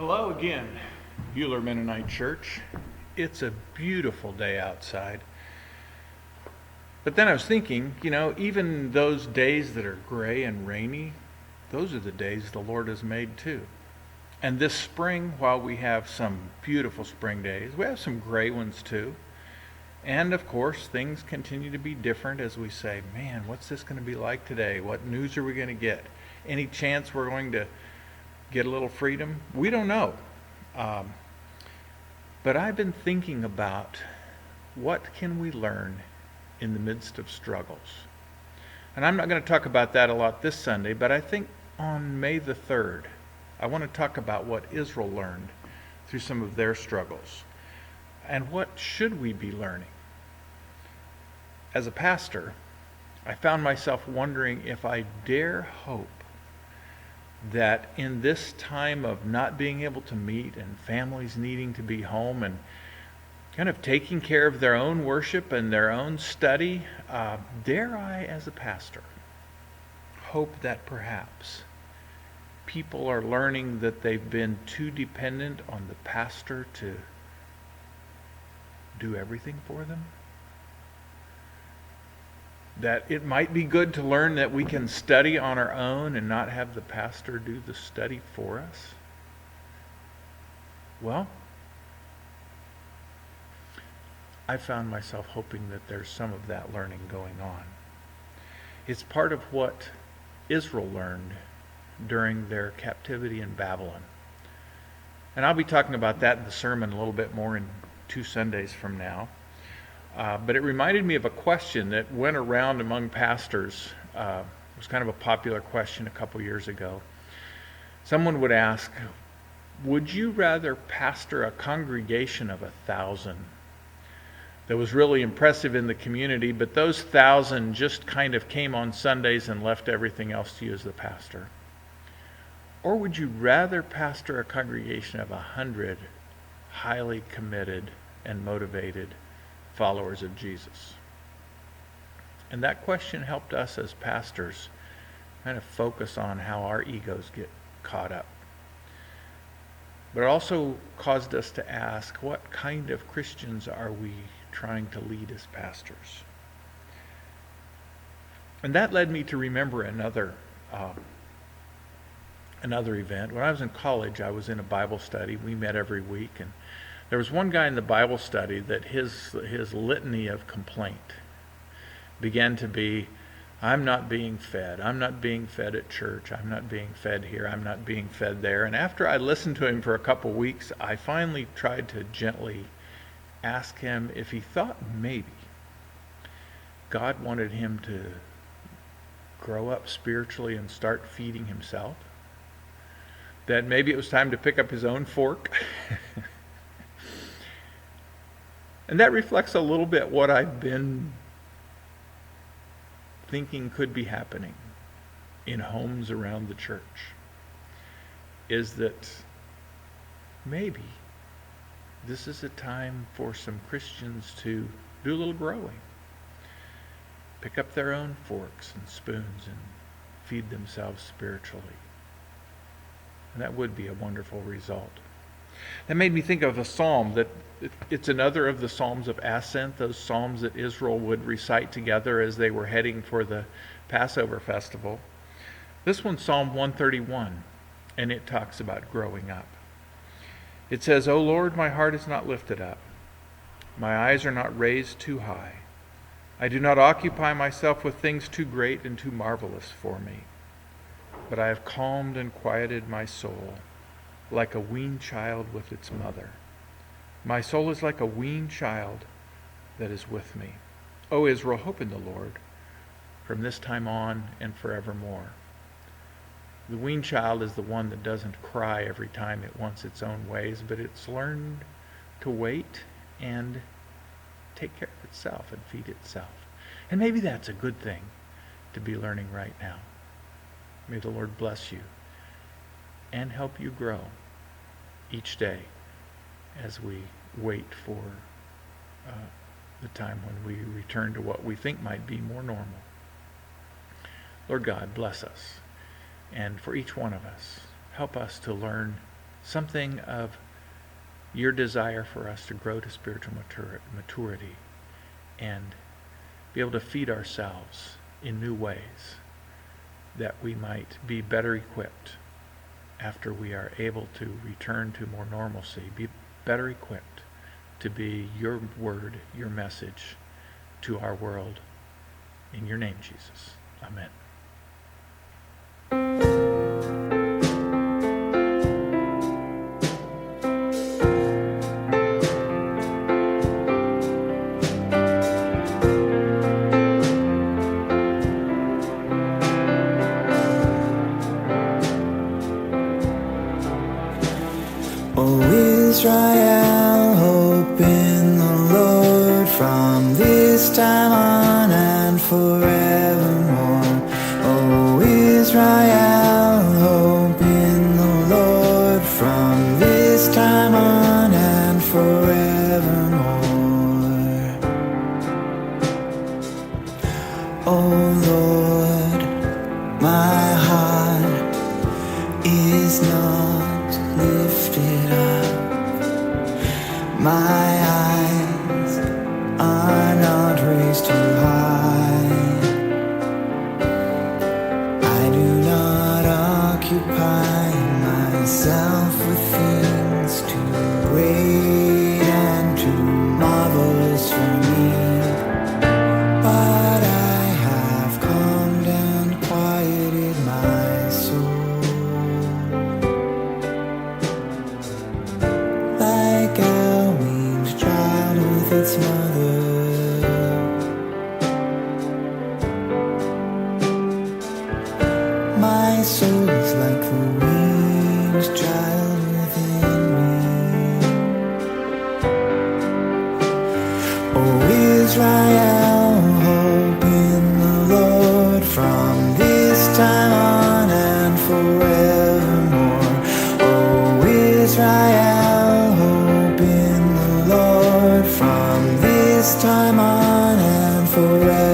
Hello again, Euler Mennonite Church. It's a beautiful day outside. But then I was thinking, even those days that are gray and rainy, those are the days the Lord has made too. And this spring, while we have some beautiful spring days, we have some gray ones too. And of course, things continue to be different as we say, man, what's this going to be like today? What news are we going to get? Any chance we're going to get a little freedom? We don't know. But I've been thinking about what can we learn in the midst of struggles. And I'm not going to talk about that a lot this Sunday, but I think on May the 3rd, I want to talk about what Israel learned through some of their struggles. And what should we be learning? As a pastor, I found myself wondering if I dare hope that in this time of not being able to meet and families needing to be home and kind of taking care of their own worship and their own study, dare I, as a pastor, hope that perhaps people are learning that they've been too dependent on the pastor to do everything for them? That it might be good to learn that we can study on our own and not have the pastor do the study for us? Well, I found myself hoping that there's some of that learning going on. It's part of what Israel learned during their captivity in Babylon. And I'll be talking about that in the sermon a little bit more in 2 Sundays from now. But it reminded me of a question that went around among pastors. It was kind of a popular question a couple years ago. Someone would ask, would you rather pastor a congregation of 1,000 that was really impressive in the community, but those 1,000 just kind of came on Sundays and left everything else to you as the pastor? Or would you rather pastor a congregation of 100 highly committed and motivated followers of Jesus? And that question helped us as pastors kind of focus on how our egos get caught up. But it also caused us to ask, what kind of Christians are we trying to lead as pastors? And that led me to remember another event. When I was in college, I was in a Bible study. We met every week, and there was one guy in the Bible study that his litany of complaint began to be, I'm not being fed. I'm not being fed at church. I'm not being fed here. I'm not being fed there. And after I listened to him for a couple weeks, I finally tried to gently ask him if he thought maybe God wanted him to grow up spiritually and start feeding himself. That maybe it was time to pick up his own fork. And that reflects a little bit what I've been thinking could be happening in homes around the church. Is that maybe this is a time for some Christians to do a little growing. Pick up their own forks and spoons and feed themselves spiritually. And that would be a wonderful result. That made me think of a psalm that it's another of the Psalms of Ascent, those psalms that Israel would recite together as they were heading for the Passover festival. This one's Psalm 131, and it talks about growing up. It says, O Lord, my heart is not lifted up. My eyes are not raised too high. I do not occupy myself with things too great and too marvelous for me. But I have calmed and quieted my soul, like a weaned child with its mother. My soul is like a weaned child that is with me. O Israel, hope in the Lord, from this time on and forevermore. The weaned child is the one that doesn't cry every time it wants its own ways, but it's learned to wait and take care of itself and feed itself. And maybe that's a good thing to be learning right now. May the Lord bless you and help you grow each day as we wait for the time when we return to what we think might be more normal. Lord God, bless us. And for each one of us, help us to learn something of your desire for us to grow to spiritual maturity and be able to feed ourselves in new ways, that we might be better equipped after we are able to return to more normalcy, be better equipped to be your word, your message to our world. In your name, Jesus. Amen. O Israel, hope in the Lord from this time on and forevermore. O Israel, hope in the Lord from this time on and forevermore. O Lord, my heart is not lifted up, my eyes are not raised too high. I do not occupy myself with things too great and too marvelous for me, but I have calmed and quieted my soul. Like a weaned child with its mother, my soul is like the weaned child within me. O Israel, hope in the Lord from this time on and forevermore. O Israel, hope in the Lord from this time on and forevermore.